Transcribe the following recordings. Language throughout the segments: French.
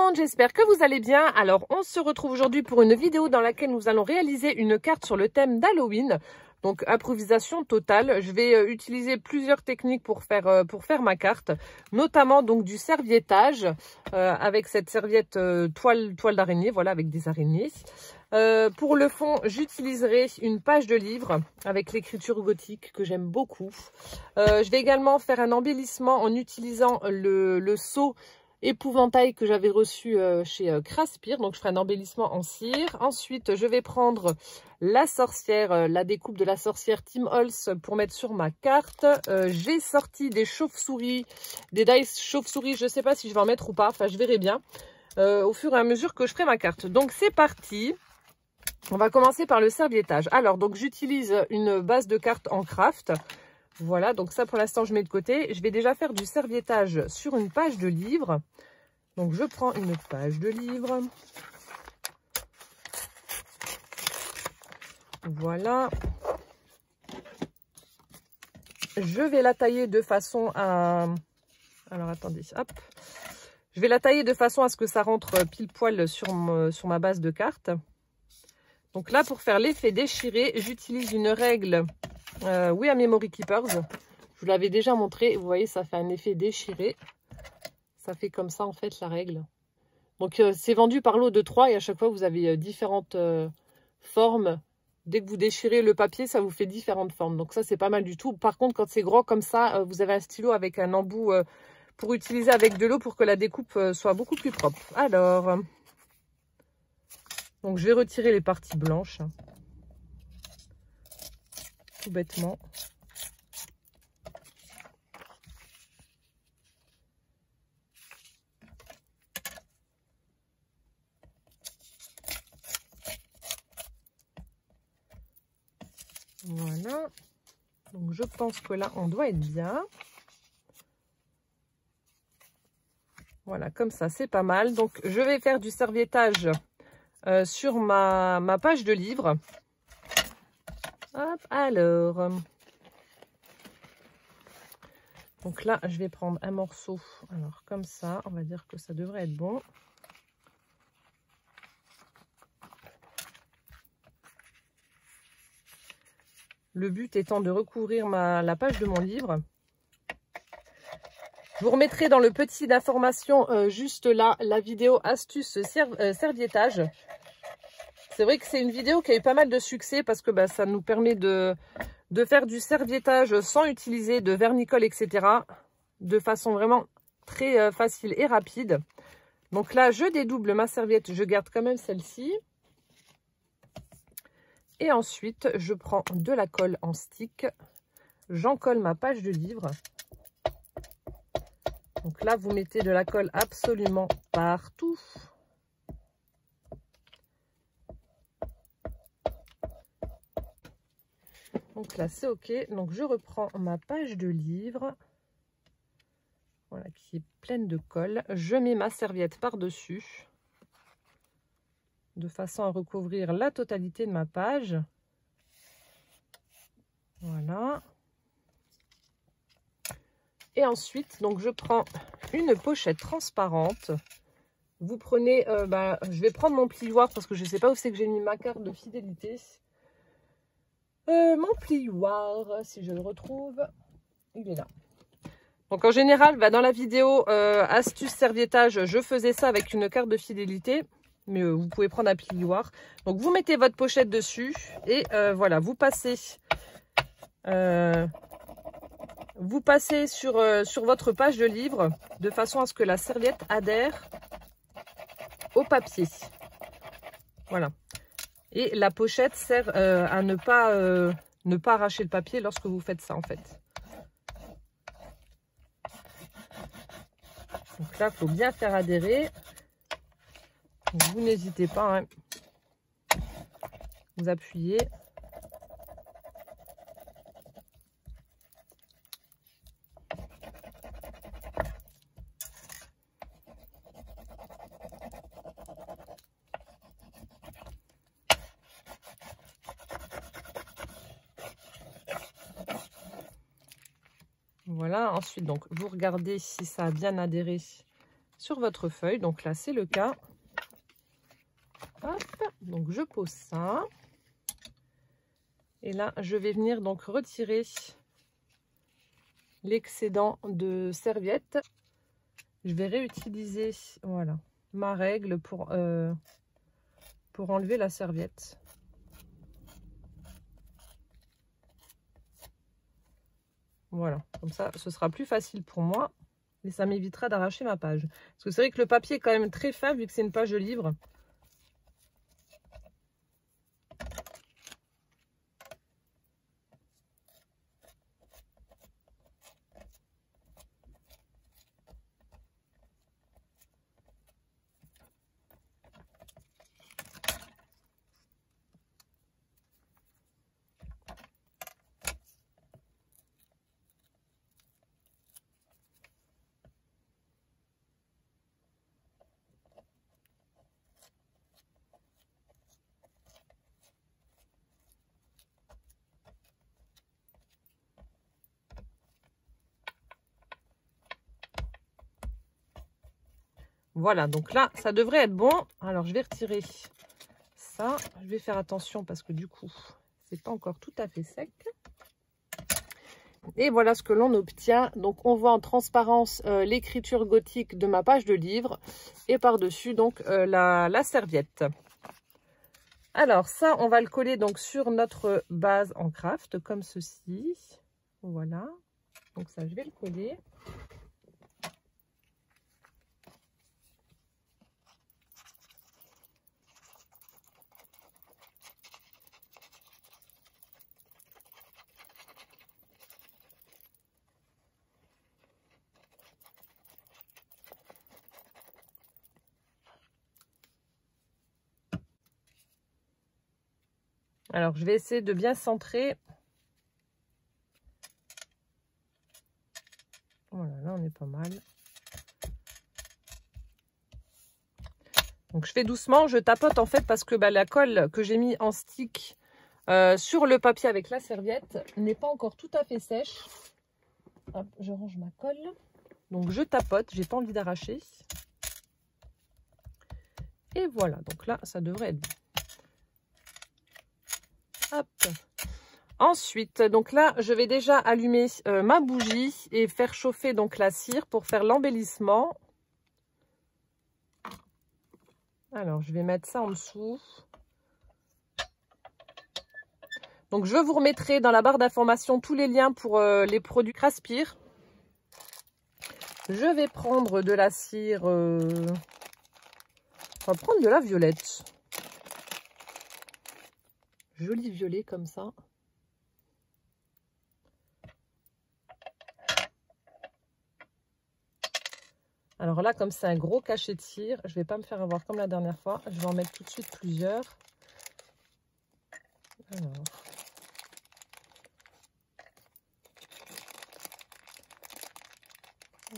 monde, j'espère que vous allez bien. Alors, on se retrouve aujourd'hui pour une vidéo dans laquelle nous allons réaliser une carte sur le thème d'Halloween. Donc, improvisation totale. Je vais utiliser plusieurs techniques pour faire ma carte, notamment donc du serviettage avec cette serviette toile d'araignée, voilà, avec des araignées. Pour le fond, j'utiliserai une page de livre avec l'écriture gothique que j'aime beaucoup. Je vais également faire un embellissement en utilisant le seau épouvantail que j'avais reçu chez Craspire. Donc je ferai un embellissement en cire. Ensuite je vais prendre la sorcière, la découpe de la sorcière Tim Holtz pour mettre sur ma carte. J'ai sorti des chauves-souris, des dice chauves-souris. Je ne sais pas si je vais en mettre ou pas, enfin je verrai bien au fur et à mesure que je ferai ma carte. Donc c'est parti. On va commencer par le serviettage. Alors donc j'utilise une base de carte en craft. Voilà, donc ça pour l'instant je mets de côté. Je vais déjà faire du serviettage sur une page de livre. Donc je prends une page de livre. Voilà. Je vais la tailler de façon à... Alors attendez, hop. Je vais la tailler de façon à ce que ça rentre pile poil sur ma base de carte. Donc là, pour faire l'effet déchiré, j'utilise une règle We Are Memory Keepers. Je vous l'avais déjà montré. Vous voyez, ça fait un effet déchiré. Ça fait comme ça, en fait, la règle. Donc, c'est vendu par lot de 3 et à chaque fois, vous avez différentes formes. Dès que vous déchirez le papier, ça vous fait différentes formes. Donc ça, c'est pas mal du tout. Par contre, quand c'est gros comme ça, vous avez un stylo avec un embout pour utiliser avec de l'eau pour que la découpe soit beaucoup plus propre. Alors... Donc, je vais retirer les parties blanches, tout bêtement. Voilà. Donc, je pense que là, on doit être bien. Voilà, comme ça, c'est pas mal. Donc, je vais faire du serviettage sur ma page de livre. Hop, alors. Donc là, je vais prendre un morceau. Alors, comme ça, on va dire que ça devrait être bon. Le but étant de recouvrir la page de mon livre. Je vous remettrai dans le petit d'information juste là la vidéo astuce serviettage. C'est vrai que c'est une vidéo qui a eu pas mal de succès parce que ça nous permet de faire du serviettage sans utiliser de vernicole, etc. De façon vraiment très facile et rapide. Donc là, je dédouble ma serviette, je garde quand même celle-ci. Et ensuite, je prends de la colle en stick. J'en colle ma page de livre. Donc là, vous mettez de la colle absolument partout. Donc là, c'est OK. Donc, je reprends ma page de livre. Voilà, qui est pleine de colle. Je mets ma serviette par-dessus. De façon à recouvrir la totalité de ma page. Voilà. Et ensuite, donc je prends une pochette transparente. Vous prenez, je vais prendre mon plioir parce que je ne sais pas où c'est que j'ai mis ma carte de fidélité. Mon plioir, si je le retrouve, il est là. Donc en général, dans la vidéo astuce serviettage, je faisais ça avec une carte de fidélité. Mais vous pouvez prendre un plioir. Donc vous mettez votre pochette dessus et voilà, vous passez sur votre page de livre de façon à ce que la serviette adhère au papier. Voilà. Et la pochette sert à ne pas arracher le papier lorsque vous faites ça, en fait. Donc là, il faut bien faire adhérer. Donc, vous n'hésitez pas, hein. Vous appuyez. Voilà, ensuite, donc, vous regardez si ça a bien adhéré sur votre feuille. Donc là, c'est le cas. Hop, donc je pose ça. Et là, je vais venir donc retirer l'excédent de serviette. Je vais réutiliser, voilà, ma règle pour enlever la serviette. Voilà, comme ça, ce sera plus facile pour moi et ça m'évitera d'arracher ma page. Parce que c'est vrai que le papier est quand même très fin vu que c'est une page de livre. Voilà, donc là, ça devrait être bon. Alors, je vais retirer ça. Je vais faire attention parce que du coup, c'est pas encore tout à fait sec. Et voilà ce que l'on obtient. Donc, on voit en transparence l'écriture gothique de ma page de livre. Et par-dessus, donc, la serviette. Alors, ça, on va le coller donc sur notre base en craft, comme ceci. Voilà. Donc, ça, je vais le coller. Alors, je vais essayer de bien centrer. Voilà, là, on est pas mal. Donc, je fais doucement. Je tapote, en fait, parce que la colle que j'ai mis en stick sur le papier avec la serviette n'est pas encore tout à fait sèche. Hop, je range ma colle. Donc, je tapote. J'ai pas envie d'arracher. Et voilà. Donc là, ça devrait être bon. Hop. Ensuite, donc là, je vais déjà allumer ma bougie et faire chauffer donc la cire pour faire l'embellissement. Alors, je vais mettre ça en dessous. Donc, je vous remettrai dans la barre d'information tous les liens pour les produits Craspir. Je vais prendre de la cire. On va prendre de la violette. Joli violet comme ça. Alors là, comme c'est un gros cachet de cire, je ne vais pas me faire avoir comme la dernière fois. Je vais en mettre tout de suite plusieurs.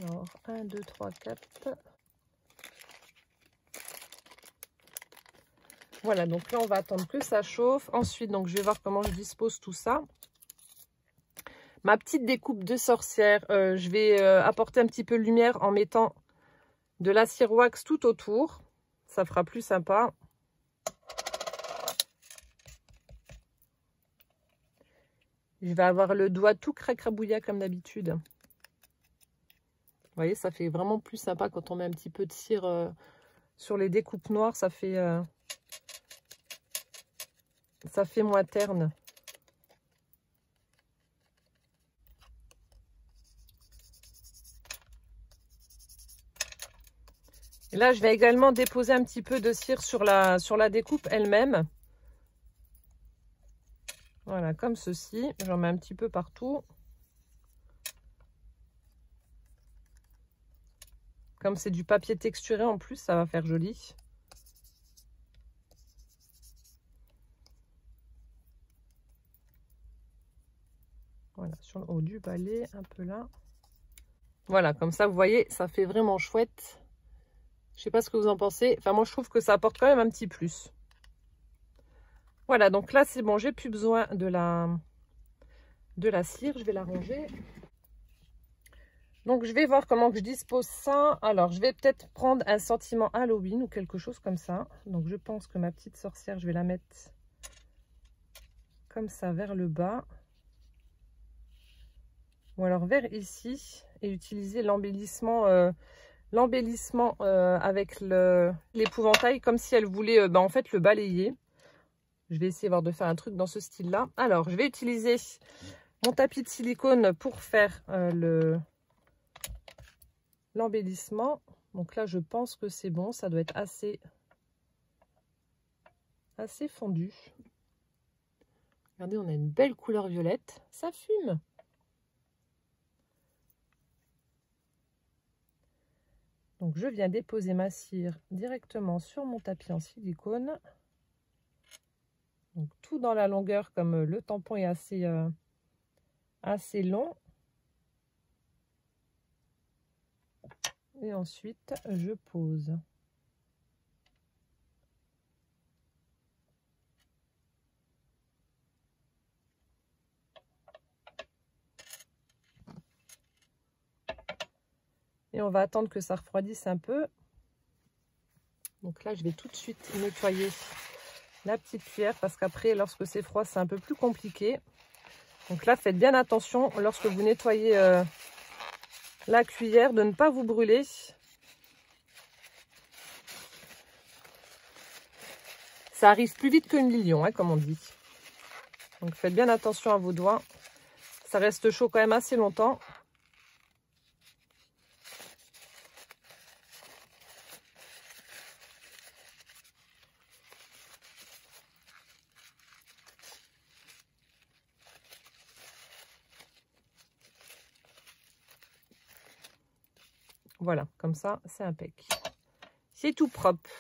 Alors 1, 2, 3, 4. Voilà, donc là, on va attendre que ça chauffe. Ensuite, donc, je vais voir comment je dispose tout ça. Ma petite découpe de sorcière, je vais apporter un petit peu de lumière en mettant de la cire wax tout autour. Ça fera plus sympa. Je vais avoir le doigt tout cracrabouillat comme d'habitude. Vous voyez, ça fait vraiment plus sympa quand on met un petit peu de cire sur les découpes noires. Ça fait moins terne. Et là, je vais également déposer un petit peu de cire sur la découpe elle-même. Voilà, comme ceci. J'en mets un petit peu partout. Comme c'est du papier texturé en plus, ça va faire joli. Voilà, sur le haut du balai, un peu là. Voilà, comme ça, vous voyez, ça fait vraiment chouette. Je sais pas ce que vous en pensez. Enfin, moi, je trouve que ça apporte quand même un petit plus. Voilà, donc là, c'est bon. J'ai plus besoin de la cire. Je vais la ranger. Donc, je vais voir comment je dispose ça. Alors, je vais peut-être prendre un sentiment Halloween ou quelque chose comme ça. Donc, je pense que ma petite sorcière, je vais la mettre comme ça vers le bas. Ou alors vers ici. Et utiliser l'embellissement avec l'épouvantail comme si elle voulait en fait le balayer. Je vais essayer de faire un truc dans ce style-là. Alors, je vais utiliser mon tapis de silicone pour faire l'embellissement. Donc là, je pense que c'est bon. Ça doit être assez fondu. Regardez, on a une belle couleur violette. Ça fume. Donc, je viens déposer ma cire directement sur mon tapis en silicone. Donc, tout dans la longueur, comme le tampon est assez long. Et ensuite, je pose. Et on va attendre que ça refroidisse un peu. Donc là, je vais tout de suite nettoyer la petite cuillère parce qu'après, lorsque c'est froid, c'est un peu plus compliqué. Donc là, faites bien attention lorsque vous nettoyez la cuillère de ne pas vous brûler. Ça arrive plus vite qu'une lilion, hein, comme on dit. Donc faites bien attention à vos doigts. Ça reste chaud quand même assez longtemps. Voilà, comme ça, c'est impec. C'est tout propre.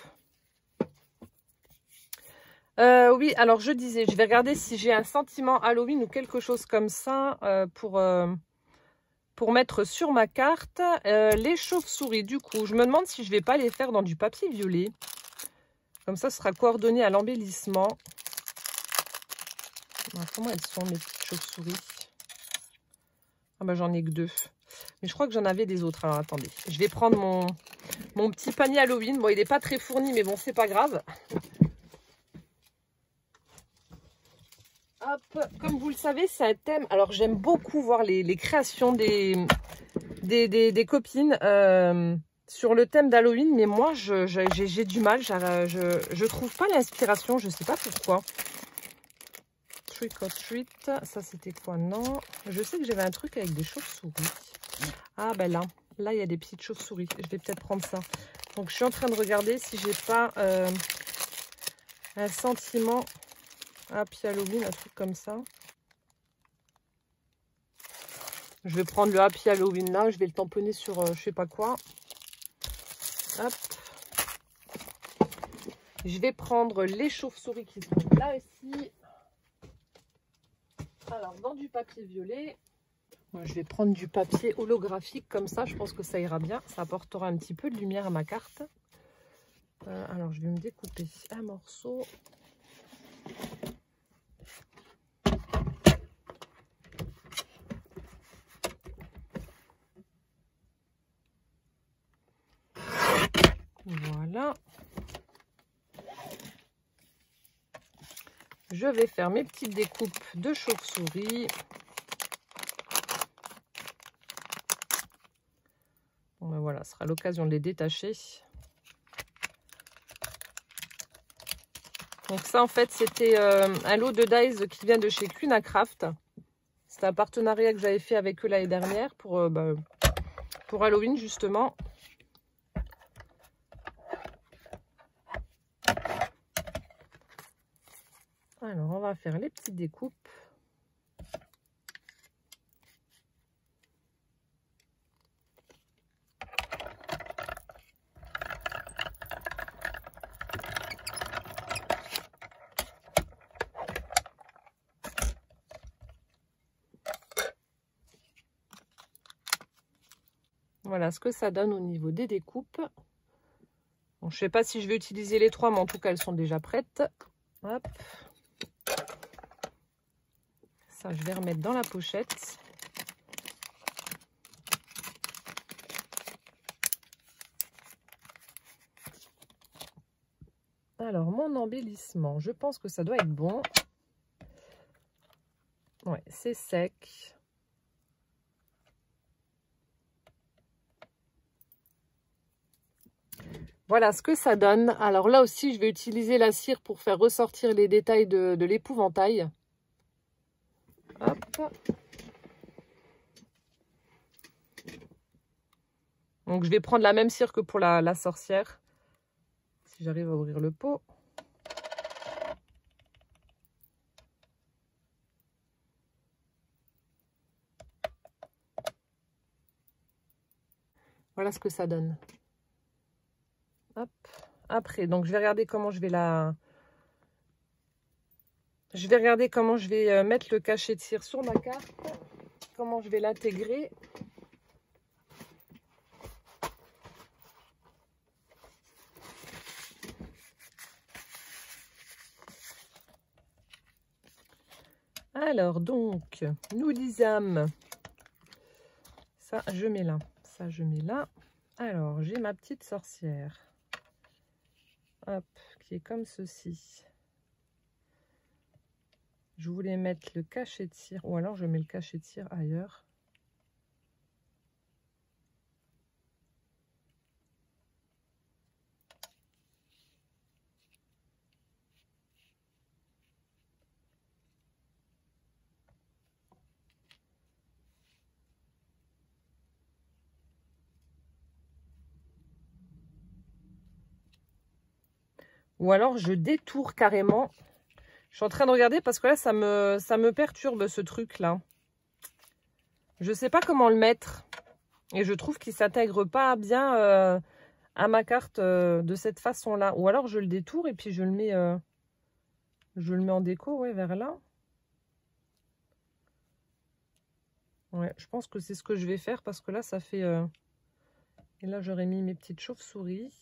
Oui, alors je disais, je vais regarder si j'ai un sentiment Halloween ou quelque chose comme ça pour mettre sur ma carte. Les chauves-souris, du coup, je me demande si je vais pas les faire dans du papier violet. Comme ça, ce sera coordonné à l'embellissement. Comment elles sont, mes petites chauves-souris? Ah bah j'en ai que 2. Mais je crois que j'en avais des autres. Alors attendez, je vais prendre mon petit panier Halloween. Bon, il n'est pas très fourni, mais bon, c'est pas grave. Hop, comme vous le savez, c'est un thème. Alors j'aime beaucoup voir les créations des copines sur le thème d'Halloween, mais moi j'ai du mal. Je trouve pas l'inspiration, je sais pas pourquoi. Trick or treat, ça c'était quoi? Non, je sais que j'avais un truc avec des chauves-souris. Ah ben là il y a des petites chauves-souris. Je vais peut-être prendre ça. Donc je suis en train de regarder si j'ai pas un sentiment Happy Halloween, un truc comme ça. Je vais prendre le Happy Halloween là, je vais le tamponner sur je sais pas quoi. Hop. Je vais prendre les chauves-souris qui sont là aussi. Alors, dans du papier violet, je vais prendre du papier holographique comme ça. Je pense que ça ira bien. Ça apportera un petit peu de lumière à ma carte. Alors, je vais me découper un morceau. Voilà. Je vais faire mes petites découpes de chauve-souris. Bon, ben voilà, ce sera l'occasion de les détacher. Donc ça, en fait, c'était un lot de dies qui vient de chez Cunacraft. C'est un partenariat que j'avais fait avec eux l'année dernière pour Halloween, justement. Alors, on va faire les petites découpes. Voilà ce que ça donne au niveau des découpes. Bon, je ne sais pas si je vais utiliser les 3, mais en tout cas, elles sont déjà prêtes. Hop. Ça, je vais remettre dans la pochette. embellissement. Je pense que ça doit être bon. Ouais, c'est sec. Voilà ce que ça donne. Alors là aussi, je vais utiliser la cire pour faire ressortir les détails de l'épouvantail. Hop. Donc je vais prendre la même cire que pour la sorcière. Si j'arrive à ouvrir le pot. Voilà ce que ça donne. Hop. Après, donc je vais regarder comment je vais mettre le cachet de cire sur ma carte. Comment je vais l'intégrer. Alors, donc, nous lisâmes. Ça, je mets là. Ça, je mets là. Alors, j'ai ma petite sorcière. Hop, qui est comme ceci. Je voulais mettre le cachet de cire, ou alors je mets le cachet de cire ailleurs. Ou alors je détourne carrément. Je suis en train de regarder parce que là, ça me perturbe ce truc-là. Je ne sais pas comment le mettre. Et je trouve qu'il ne s'intègre pas bien à ma carte de cette façon-là. Ou alors je le détourne et puis je le mets en déco, ouais, vers là. Ouais, je pense que c'est ce que je vais faire parce que là, ça fait... Et là, j'aurais mis mes petites chauves-souris.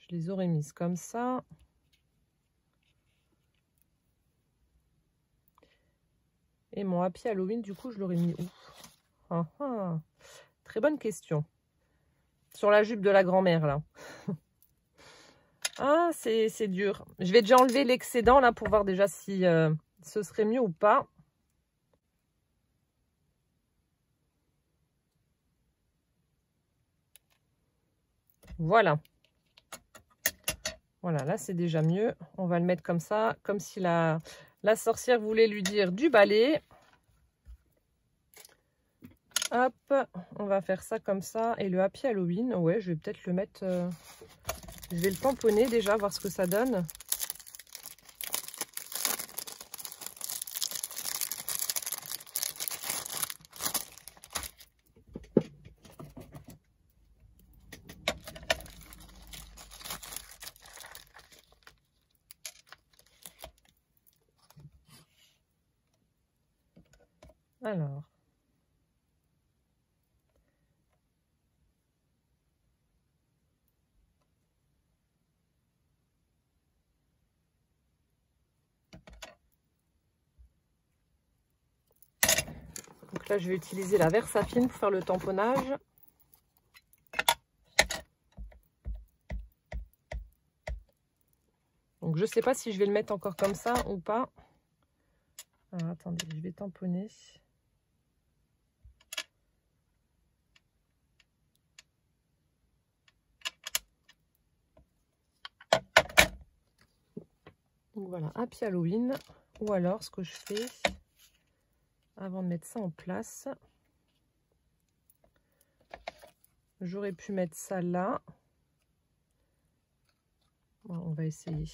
Je les aurais mises comme ça. Et mon Happy Halloween, du coup, je l'aurais mis où? Ah, ah. Très bonne question. Sur la jupe de la grand-mère, là. Ah, c'est dur. Je vais déjà enlever l'excédent, là, pour voir déjà si ce serait mieux ou pas. Voilà. Voilà, là, c'est déjà mieux. On va le mettre comme ça, comme si la sorcière voulait lui dire du balai. Hop, on va faire ça comme ça. Et le Happy Halloween, ouais, je vais peut-être le mettre... je vais le tamponner déjà, voir ce que ça donne. Alors... Donc là, je vais utiliser la Versafine pour faire le tamponnage. Donc, je ne sais pas si je vais le mettre encore comme ça ou pas. Alors, attendez, je vais tamponner. Donc voilà, Happy Halloween. Ou alors, ce que je fais, avant de mettre ça en place, j'aurais pu mettre ça là. Bon, on va essayer.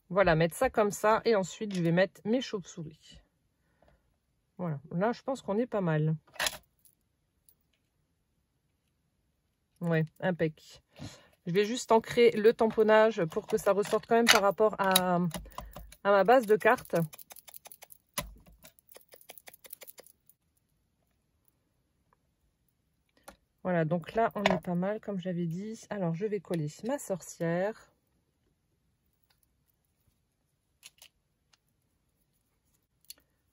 Voilà, mettre ça comme ça. Et ensuite, je vais mettre mes chauves-souris. Voilà, là, je pense qu'on est pas mal. Ouais, impec. Je vais juste ancrer le tamponnage pour que ça ressorte quand même par rapport à ma base de cartes. Voilà, donc là, on est pas mal, comme j'avais dit. Alors, je vais coller ma sorcière.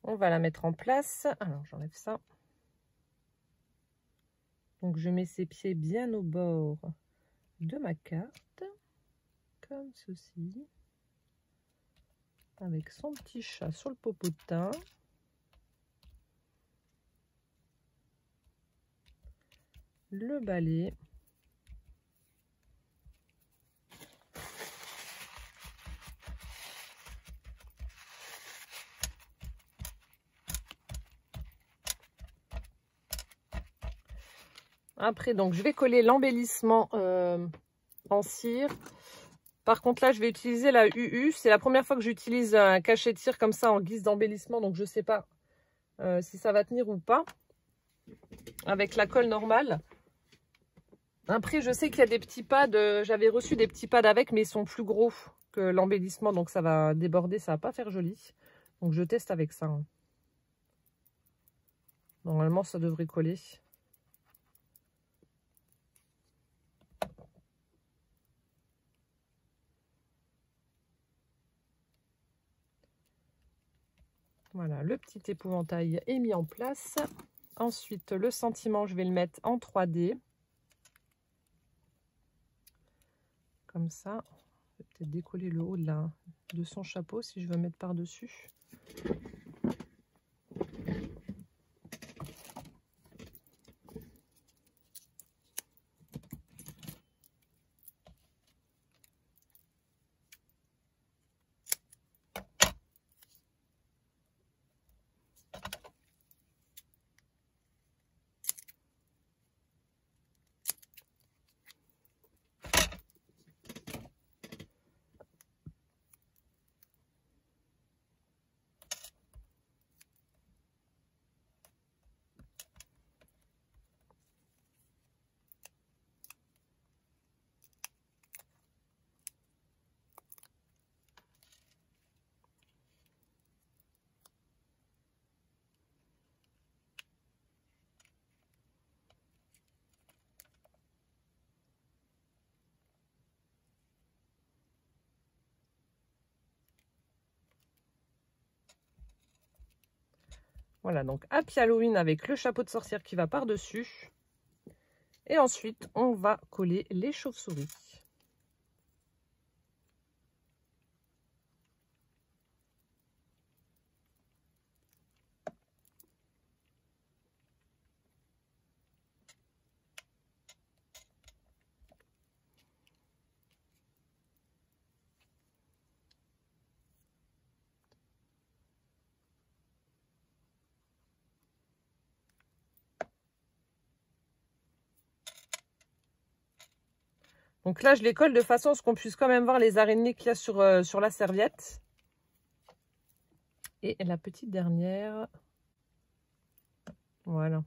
On va la mettre en place. Alors, j'enlève ça. Donc, je mets ses pieds bien au bord de ma carte. Comme ceci. Avec son petit chat sur le popotin. Le balai. Après, donc, je vais coller l'embellissement en cire. Par contre, là, je vais utiliser la UU. C'est la première fois que j'utilise un cachet de cire comme ça en guise d'embellissement. Donc, je ne sais pas si ça va tenir ou pas avec la colle normale. Après, je sais qu'il y a des petits pads. J'avais reçu des petits pads avec, mais ils sont plus gros que l'embellissement. Donc, ça va déborder. Ça ne va pas faire joli. Donc, je teste avec ça. Hein. Normalement, ça devrait coller. Voilà, le petit épouvantail est mis en place. Ensuite, le sentiment, je vais le mettre en 3D. Comme ça. Je vais peut-être décoller le haut de son chapeau si je veux mettre par-dessus. Voilà, donc Happy Halloween avec le chapeau de sorcière qui va par-dessus. Et ensuite, on va coller les chauves-souris. Donc là, je les colle de façon à ce qu'on puisse quand même voir les araignées qu'il y a sur la serviette. Et la petite dernière. Voilà.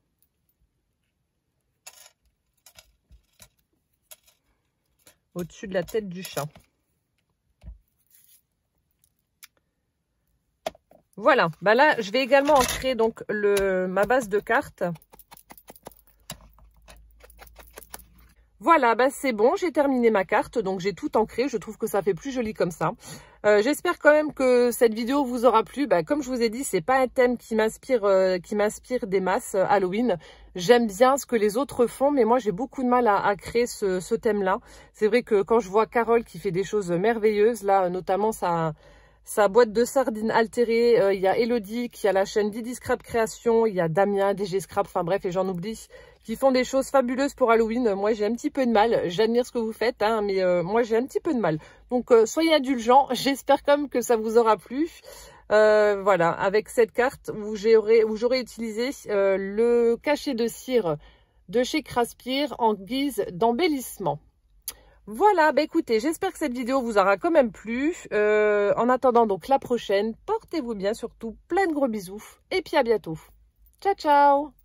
Au-dessus de la tête du chat. Voilà. Bah là, je vais également ancrer donc ma base de cartes. Voilà, bah c'est bon, j'ai terminé ma carte, donc j'ai tout ancré, je trouve que ça fait plus joli comme ça. J'espère quand même que cette vidéo vous aura plu. Bah, comme je vous ai dit, c'est pas un thème qui m'inspire des masses Halloween. J'aime bien ce que les autres font, mais moi j'ai beaucoup de mal à créer ce thème-là. C'est vrai que quand je vois Carole qui fait des choses merveilleuses, là notamment sa boîte de sardines altérée, il y a Elodie qui a la chaîne Didi Scrap Création, il y a Damien, DG Scrap, enfin bref, et j'en oublie, qui font des choses fabuleuses pour Halloween. Moi, j'ai un petit peu de mal. J'admire ce que vous faites, hein, mais moi, j'ai un petit peu de mal. Donc, soyez indulgents. J'espère quand même que ça vous aura plu. Voilà, avec cette carte où j'aurais utilisé le cachet de cire de chez Craspire en guise d'embellissement. Voilà, bah écoutez, j'espère que cette vidéo vous aura quand même plu. En attendant donc la prochaine, portez-vous bien surtout, plein de gros bisous et puis à bientôt. Ciao, ciao!